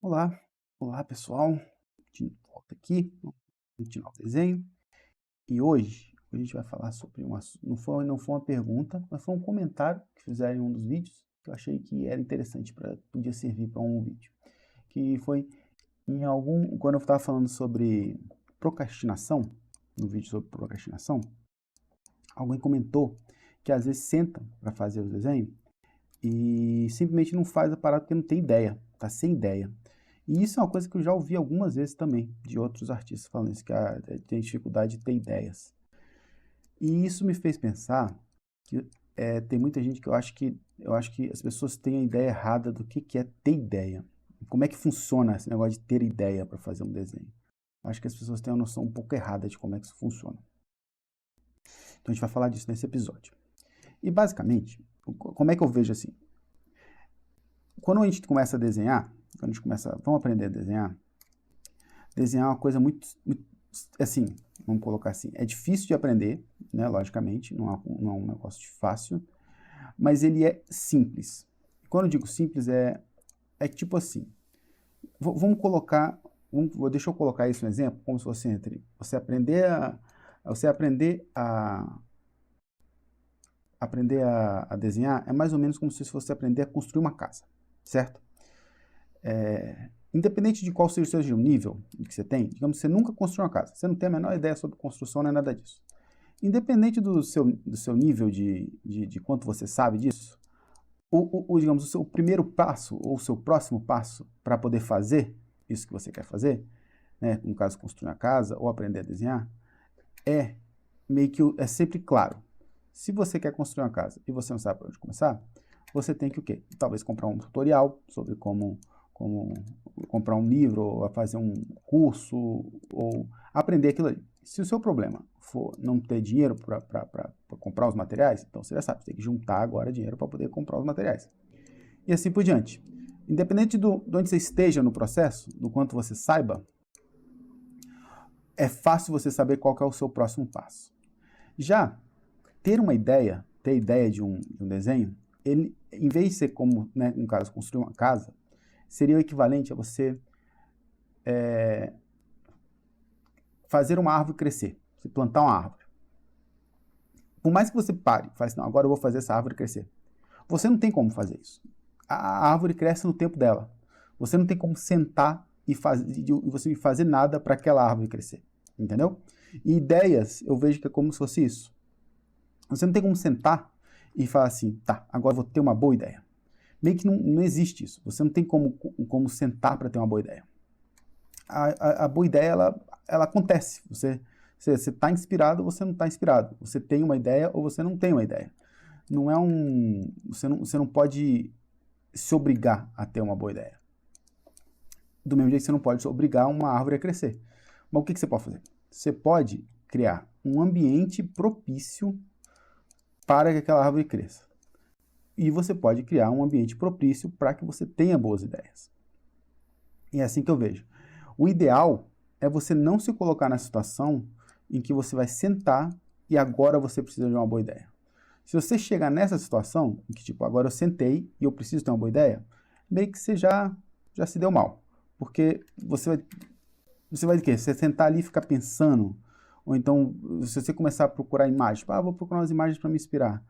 Olá, olá pessoal, de volta aqui, vamos continuar o desenho. E hoje a gente vai falar sobre um assunto, não foi uma pergunta, mas foi um comentário que fizeram em um dos vídeos, que eu achei que era interessante, podia servir para um vídeo. Que foi quando eu estava falando sobre procrastinação, no vídeo sobre procrastinação, alguém comentou que às vezes senta para fazer o desenho e simplesmente não faz a parada porque não tem ideia, tá sem ideia. E isso é uma coisa que eu já ouvi algumas vezes também, de outros artistas falando isso, que tem dificuldade de ter ideias. E isso me fez pensar que tem muita gente que eu acho que as pessoas têm a ideia errada do que é ter ideia. Como é que funciona esse negócio de ter ideia para fazer um desenho. Eu acho que as pessoas têm uma noção um pouco errada de como é que isso funciona. Então a gente vai falar disso nesse episódio. E basicamente, como é que eu vejo assim? Quando a gente começa a desenhar, vamos aprender a desenhar é uma coisa muito, assim, vamos colocar assim, é difícil de aprender, né, logicamente, não é um negócio fácil, mas ele é simples. Quando eu digo simples, é tipo assim, vamos colocar, deixa eu colocar isso no exemplo, como se fosse entre aprender a desenhar, é mais ou menos como se fosse aprender a construir uma casa, certo? Independente de qual seja o nível que você tem, digamos que você nunca construiu uma casa, você não tem a menor ideia sobre construção, nem nada disso. Independente do seu nível de quanto você sabe disso, digamos, o seu primeiro passo, ou o seu próximo passo para poder fazer isso que você quer fazer, né, no caso construir uma casa ou aprender a desenhar, é sempre claro. Se você quer construir uma casa e você não sabe por onde começar, você tem que o quê? Talvez comprar um tutorial sobre como comprar um livro, ou fazer um curso, ou aprender aquilo ali. Se o seu problema for não ter dinheiro para comprar os materiais, então você já sabe, você tem que juntar agora dinheiro para poder comprar os materiais. E assim por diante. Independente de onde você esteja no processo, do quanto você saiba, é fácil você saber qual que é o seu próximo passo. Já ter ideia de um desenho, ele, em vez de ser como, né, no caso, construir uma casa, seria o equivalente a você fazer uma árvore crescer, você plantar uma árvore. Por mais que você pare e fale assim, não, agora eu vou fazer essa árvore crescer. Você não tem como fazer isso. A árvore cresce no tempo dela. Você não tem como sentar e você fazer nada para aquela árvore crescer. Entendeu? E ideias, eu vejo que é como se fosse isso. Você não tem como sentar e falar assim, tá, agora eu vou ter uma boa ideia. Meio que não existe isso. Você não tem como sentar para ter uma boa ideia. A boa ideia, ela acontece. Você está inspirado ou você não está inspirado. Você tem uma ideia ou você não tem uma ideia. Não é você não pode se obrigar a ter uma boa ideia. Do mesmo jeito que você não pode se obrigar uma árvore a crescer. Mas o que você pode fazer? Você pode criar um ambiente propício para que aquela árvore cresça. E você pode criar um ambiente propício para que você tenha boas ideias. E é assim que eu vejo. O ideal é você não se colocar na situação em que você vai sentar e agora você precisa de uma boa ideia. Se você chegar nessa situação, em que tipo, agora eu sentei e eu preciso ter uma boa ideia, meio que você já se deu mal. Porque você vai o quê? Você sentar ali e ficar pensando, ou então, se você começar a procurar imagens, vou procurar umas imagens para me inspirar.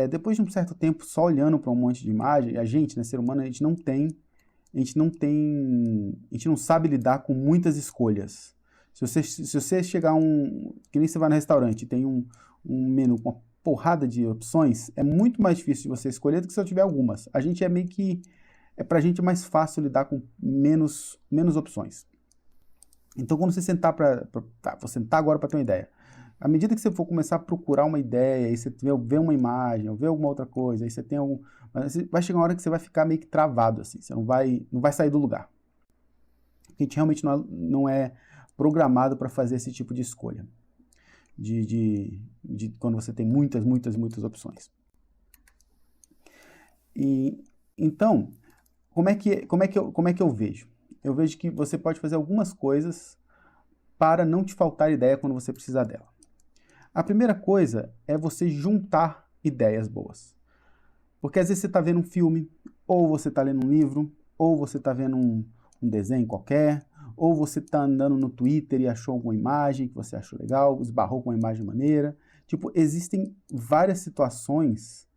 Depois de um certo tempo só olhando para um monte de imagem, a gente, né, ser humano, a gente não sabe lidar com muitas escolhas. Se você chegar que nem você vai no restaurante e tem um menu com uma porrada de opções, é muito mais difícil de você escolher do que se eu tiver algumas. A gente pra gente é mais fácil lidar com menos opções. Então quando você sentar vou sentar agora para ter uma ideia. À medida que você for começar a procurar uma ideia, aí você vê uma imagem, ou vê alguma outra coisa, aí você tem vai chegar uma hora que você vai ficar meio que travado, assim, você não vai sair do lugar. A gente realmente não é programado para fazer esse tipo de escolha, de quando você tem muitas opções. E então, como é que eu vejo? Eu vejo que você pode fazer algumas coisas para não te faltar ideia quando você precisar dela. A primeira coisa é você juntar ideias boas. Porque às vezes você está vendo um filme, ou você está lendo um livro, ou você está vendo um desenho qualquer, ou você está andando no Twitter e achou alguma imagem que você achou legal, esbarrou com uma imagem maneira. Tipo, existem várias situações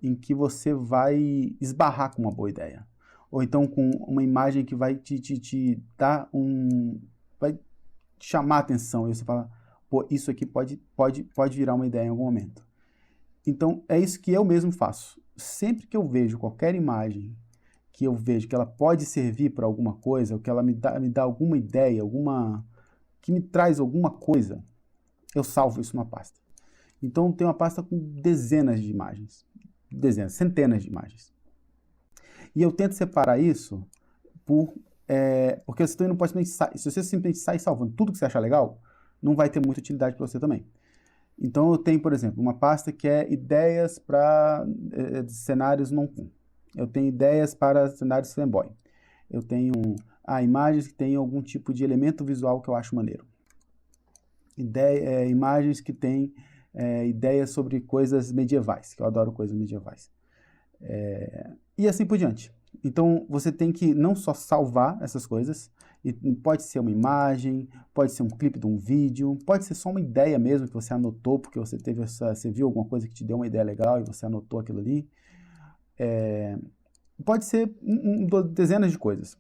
em que você vai esbarrar com uma boa ideia. Ou então com uma imagem que vai te dar vai te chamar a atenção. E você fala, pô, isso aqui pode virar uma ideia em algum momento. Então, é isso que eu mesmo faço. Sempre que eu vejo qualquer imagem que eu vejo que ela pode servir para alguma coisa, ou que ela me dá alguma ideia, que me traz alguma coisa, eu salvo isso numa pasta. Então, eu tenho uma pasta com dezenas de imagens. Centenas de imagens. E eu tento separar isso porque você também não pode se você simplesmente sair salvando tudo que você achar legal, não vai ter muita utilidade para você também. Então eu tenho, por exemplo, uma pasta que é ideias para cenários non-com. Eu tenho ideias para cenários fanboy. Eu tenho imagens que têm algum tipo de elemento visual que eu acho maneiro. Imagens que têm ideias sobre coisas medievais, que eu adoro coisas medievais. E assim por diante. Então, você tem que não só salvar essas coisas, e pode ser uma imagem, pode ser um clipe de um vídeo, pode ser só uma ideia mesmo que você anotou, porque você viu alguma coisa que te deu uma ideia legal e você anotou aquilo ali. Pode ser dezenas de coisas.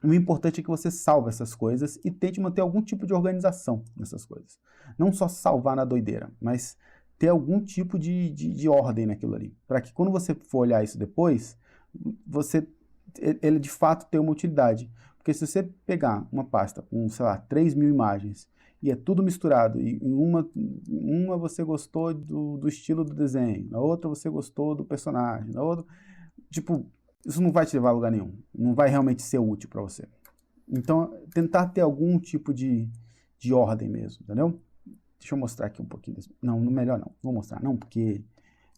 O importante é que você salve essas coisas e tente manter algum tipo de organização nessas coisas. Não só salvar na doideira, mas ter algum tipo de ordem naquilo ali. Para que quando você for olhar isso depois, ele de fato tenha uma utilidade. Porque se você pegar uma pasta com, sei lá, 3.000 imagens e é tudo misturado, e em uma você gostou do estilo do desenho, na outra você gostou do personagem, na outra... Tipo, isso não vai te levar a lugar nenhum. Não vai realmente ser útil para você. Então, tentar ter algum tipo de ordem mesmo, entendeu? Deixa eu mostrar aqui um pouquinho. Não, melhor não. Vou mostrar não, porque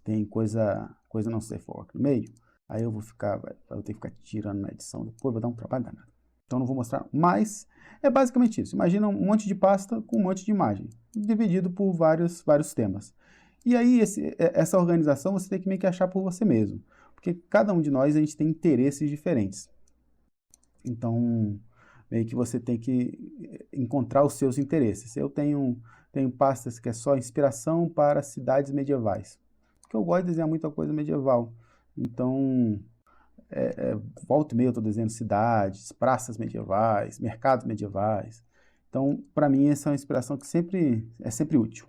tem coisa não safe for work no meio. Aí eu vou ter que ficar tirando na edição depois, vou dar um trabalho danado. Então não vou mostrar, mas é basicamente isso. Imagina um monte de pasta com um monte de imagem, dividido por vários temas. E aí, essa organização você tem que meio que achar por você mesmo. Porque cada um de nós, a gente tem interesses diferentes. Então, meio que você tem que encontrar os seus interesses. Eu tenho pastas que é só inspiração para cidades medievais. Porque eu gosto de desenhar muita coisa medieval. Então, volta e meia eu estou desenhando cidades, praças medievais, mercados medievais. Então, para mim, essa é uma inspiração que é sempre útil.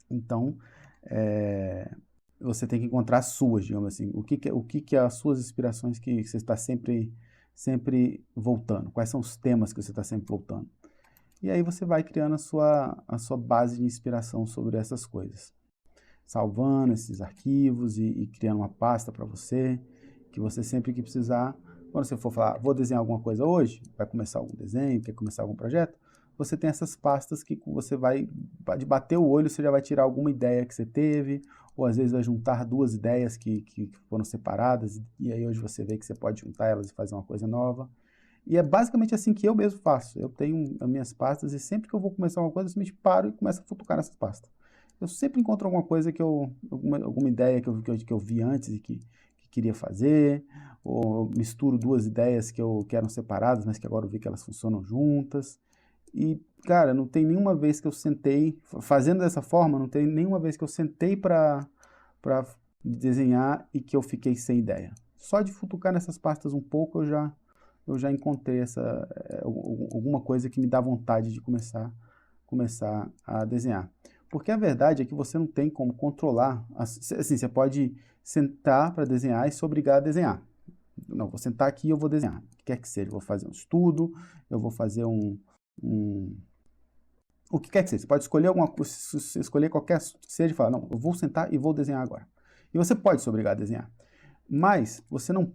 Então, você tem que encontrar as suas, digamos assim. O que é as suas inspirações que você está sempre voltando? Quais são os temas que você está sempre voltando? E aí você vai criando a sua base de inspiração sobre essas coisas. Salvando esses arquivos e criando uma pasta para você, que você sempre que precisar, quando você for falar, vou desenhar alguma coisa hoje, vai começar algum desenho, quer começar algum projeto, você tem essas pastas que você vai, de bater o olho, você já vai tirar alguma ideia que você teve, ou às vezes vai juntar duas ideias que foram separadas, e aí hoje você vê que você pode juntar elas e fazer uma coisa nova. E é basicamente assim que eu mesmo faço. Eu tenho as minhas pastas e sempre que eu vou começar uma coisa, eu simplesmente paro e começo a futucar nessas pastas. Eu sempre encontro alguma coisa alguma ideia que eu vi antes e que queria fazer, ou misturo duas ideias que eram separadas, mas que agora eu vi que elas funcionam juntas. E, cara, não tem nenhuma vez que eu sentei, fazendo dessa forma, não tem nenhuma vez que eu sentei para desenhar e que eu fiquei sem ideia. Só de futucar nessas pastas um pouco, eu já encontrei alguma coisa que me dá vontade de começar a desenhar. Porque a verdade é que você não tem como controlar, assim, você pode sentar para desenhar e se obrigar a desenhar. Não, vou sentar aqui e eu vou desenhar. O que quer que seja, eu vou fazer um estudo, eu vou fazer o que quer que seja. Você pode escolher escolher qualquer que seja e falar, não, eu vou sentar e vou desenhar agora. E você pode se obrigar a desenhar. Mas você não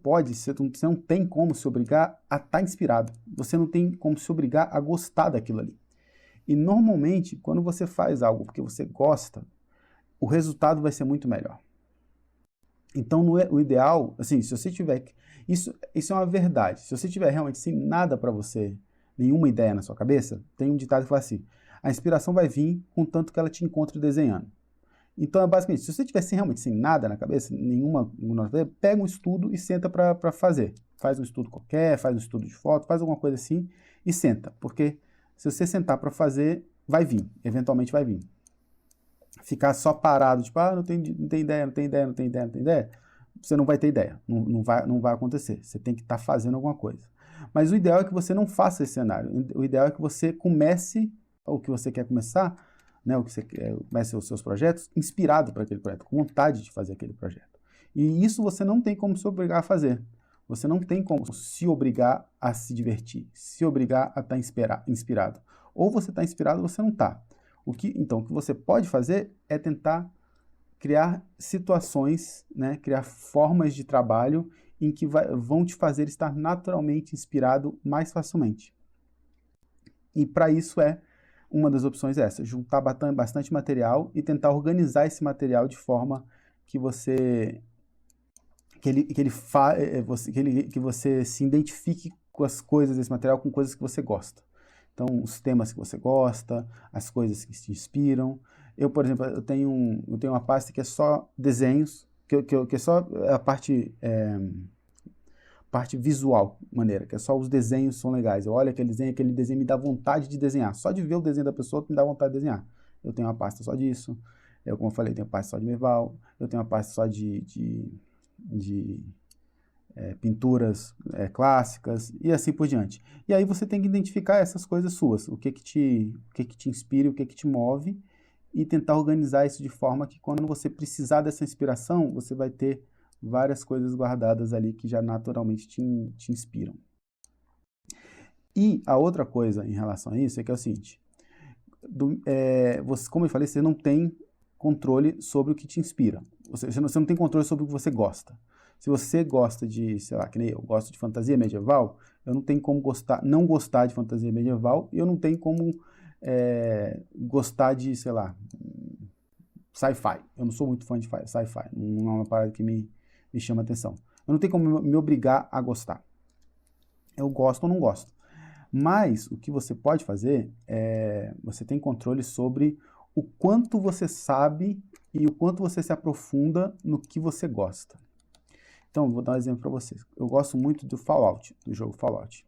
tem como se obrigar a estar inspirado. Você não tem como se obrigar a gostar daquilo ali. E normalmente, quando você faz algo porque você gosta, o resultado vai ser muito melhor. Então, o ideal, assim, se você tiver... Isso é uma verdade. Se você tiver realmente sem nada para você, nenhuma ideia na sua cabeça, tem um ditado que fala assim, a inspiração vai vir contanto que ela te encontre desenhando. Então, é basicamente, se você tiver realmente sem nada na cabeça, pega um estudo e senta para fazer. faz um estudo qualquer, faz um estudo de foto, faz alguma coisa assim e senta, porque se você sentar para fazer, vai vir, eventualmente vai vir. Ficar só parado, tipo, não tem ideia, não tem ideia, não tem ideia, não tem ideia, você não vai ter ideia, não vai acontecer. Você tem que estar fazendo alguma coisa. Mas o ideal é que você não faça esse cenário. O ideal é que você comece o que você quer começar, né, o que você comece os seus projetos, inspirado para aquele projeto, com vontade de fazer aquele projeto. E isso você não tem como se obrigar a fazer. Você não tem como se obrigar a se divertir, se obrigar a estar inspirado. Ou você está inspirado ou você não está. Então, o que você pode fazer é tentar criar situações, né, criar formas de trabalho em que vão te fazer estar naturalmente inspirado mais facilmente. E para isso uma das opções é essa, juntar bastante material e tentar organizar esse material de forma que você se identifique com as coisas desse material, com coisas que você gosta. Então, os temas que você gosta, as coisas que te inspiram. Eu, por exemplo, eu tenho uma pasta que é só desenhos, que é só a parte visual, maneira, que é só os desenhos são legais. Eu olho aquele desenho me dá vontade de desenhar. Só de ver o desenho da pessoa me dá vontade de desenhar. Eu tenho uma pasta só disso. Como eu falei, tenho uma pasta só de medieval. Eu tenho uma pasta só de pinturas clássicas e assim por diante. E aí você tem que identificar essas coisas suas, o que te inspira, o que te move, e tentar organizar isso de forma que quando você precisar dessa inspiração, você vai ter várias coisas guardadas ali que já naturalmente te inspiram. E a outra coisa em relação a isso é que é o seguinte, como eu falei, você não tem controle sobre o que te inspira, você não tem controle sobre o que você gosta. Se você gosta de, sei lá, que nem eu gosto de fantasia medieval, eu não tenho como não gostar de fantasia medieval, e eu não tenho como gostar de, sei lá, sci-fi. Eu não sou muito fã de sci-fi, não é uma parada que me chama atenção. Eu não tenho como me obrigar a gostar. Eu gosto ou não gosto. Mas o que você pode fazer você tem controle sobre o quanto você sabe e o quanto você se aprofunda no que você gosta. Então, vou dar um exemplo para vocês. Eu gosto muito do Fallout, do jogo Fallout.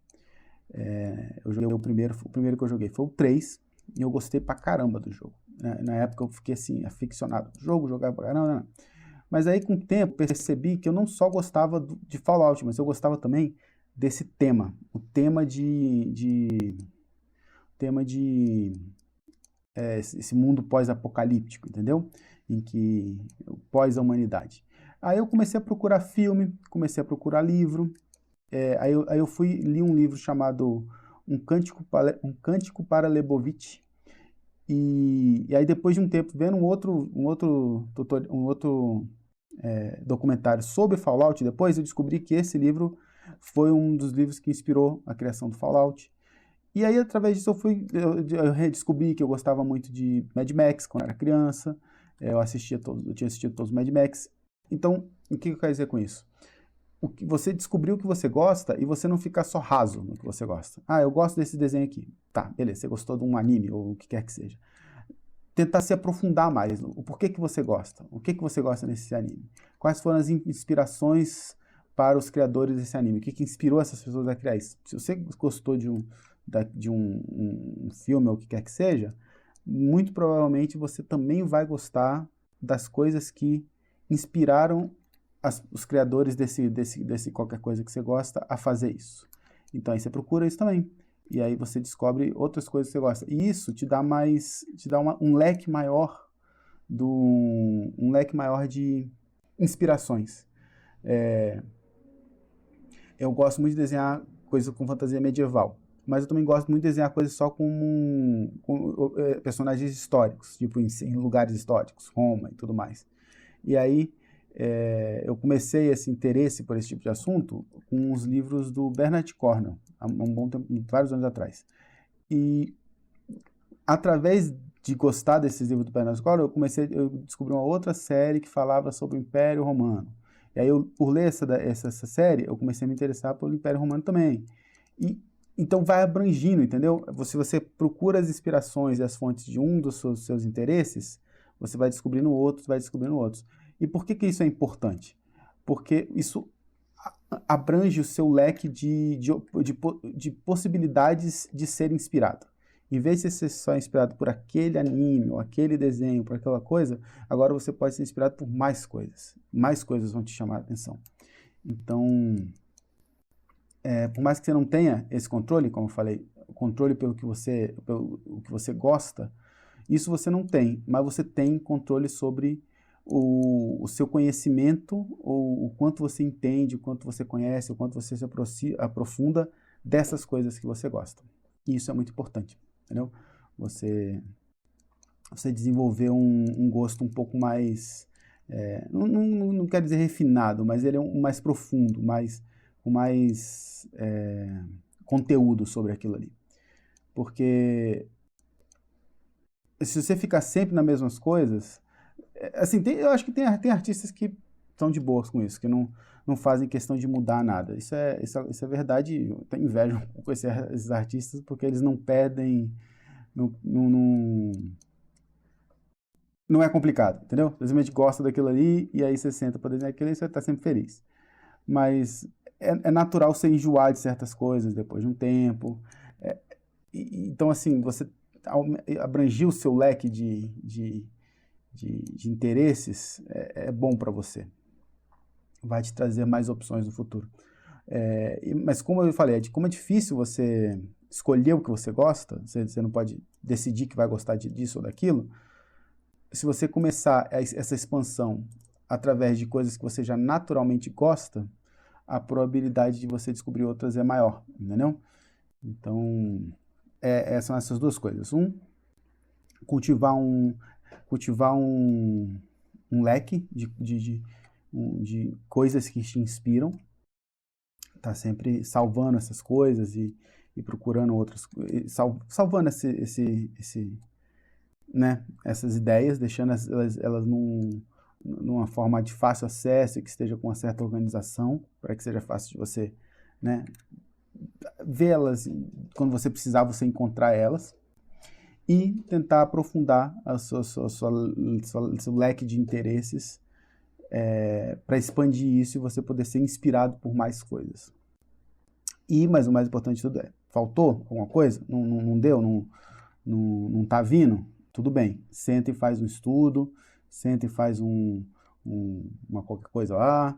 Eu joguei o primeiro que eu joguei foi o 3, e eu gostei pra caramba do jogo. Na época eu fiquei assim, aficionado do jogo, jogava pra caramba, não. Mas aí com o tempo percebi que eu não só gostava de Fallout, mas eu gostava também desse tema. O tema esse mundo pós-apocalíptico, entendeu? Em que pós-humanidade. Aí eu comecei a procurar filme, comecei a procurar livro. Aí eu li um livro chamado Um Cântico para Lebovitch. E aí depois de um tempo vendo um outro documentário sobre Fallout, depois eu descobri que esse livro foi um dos livros que inspirou a criação do Fallout. E aí, através disso, eu redescobri que eu gostava muito de Mad Max quando era criança. Eu tinha assistido todos os Mad Max. Então, o que eu quero dizer com isso? Você descobriu o que você gosta e você não ficar só raso no que você gosta. Eu gosto desse desenho aqui. Tá, beleza, você gostou de um anime ou o que quer que seja. Tentar se aprofundar mais. O porquê que você gosta? O que você gosta nesse anime? Quais foram as inspirações para os criadores desse anime? O que inspirou essas pessoas a criar isso? Se você gostou de um filme ou o que quer que seja, muito provavelmente você também vai gostar das coisas que inspiraram os criadores desse qualquer coisa que você gosta a fazer isso. Então aí você procura isso também. E aí você descobre outras coisas que você gosta. E isso te dá um leque maior de inspirações. Eu gosto muito de desenhar coisas com fantasia medieval. Mas eu também gosto muito de desenhar coisas só com personagens históricos, tipo em lugares históricos, Roma e tudo mais. E aí eu comecei esse interesse por esse tipo de assunto com os livros do Bernard Cornwell, há um bom tempo, vários anos atrás. E através de gostar desses livros do Bernard Cornwell, eu descobri uma outra série que falava sobre o Império Romano. E aí, por ler essa série, eu comecei a me interessar pelo Império Romano também. Então vai abrangindo, entendeu? Se você procura as inspirações e as fontes de um dos seus interesses, você vai descobrindo outros, E por que isso é importante? Porque isso abrange o seu leque de possibilidades de ser inspirado. Em vez de ser só inspirado por aquele anime, ou aquele desenho, por aquela coisa, agora você pode ser inspirado por mais coisas. Mais coisas vão te chamar a atenção. Então, por mais que você não tenha esse controle, como eu falei, o controle pelo que você gosta, isso você não tem, mas você tem controle sobre o seu conhecimento, ou o quanto você entende, o quanto você conhece, o quanto você se aprofunda dessas coisas que você gosta. E isso é muito importante, entendeu? Você desenvolver um gosto um pouco mais, não quero dizer refinado, mas ele é mais profundo, com mais conteúdo sobre aquilo ali. Porque se você ficar sempre nas mesmas coisas, assim, eu acho que tem artistas que são de boas com isso, que não fazem questão de mudar nada. Isso é verdade. Eu tenho inveja com esses artistas, porque eles não perdem, não é complicado, entendeu? Simplesmente gosta daquilo ali, e aí você senta para desenhar aquilo e você está sempre feliz. Mas é natural você enjoar de certas coisas depois de um tempo. Então, assim, você abrangir o seu leque de interesses é bom para você. Vai te trazer mais opções no futuro. Mas como eu falei, como é difícil você escolher o que você gosta, você não pode decidir que vai gostar disso ou daquilo. Se você começar essa expansão através de coisas que você já naturalmente gosta, a probabilidade de você descobrir outras é maior, entendeu? Então, são essas duas coisas. Cultivar um leque de coisas que te inspiram, tá sempre salvando essas coisas e procurando outras, salvando né, essas ideias, deixando elas numa forma de fácil acesso e que esteja com uma certa organização, para que seja fácil de você, né, vê-las quando você precisar, você encontrar elas, e tentar aprofundar seu leque de interesses para expandir isso e você poder ser inspirado por mais coisas. Mas o mais importante de tudo faltou alguma coisa? Não deu? Não tá vindo? Tudo bem, senta e faz um estudo, senta e faz uma qualquer coisa lá,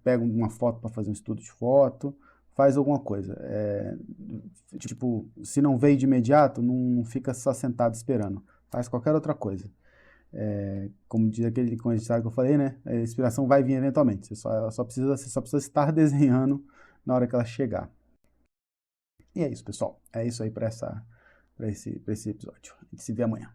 pega uma foto para fazer um estudo de foto, faz alguma coisa. Tipo, se não veio de imediato, não fica só sentado esperando. Faz qualquer outra coisa. Como diz aquele comentário que eu falei, né? A inspiração vai vir eventualmente. Você só precisa estar desenhando na hora que ela chegar. E é isso, pessoal. É isso aí para esse episódio. A gente se vê amanhã.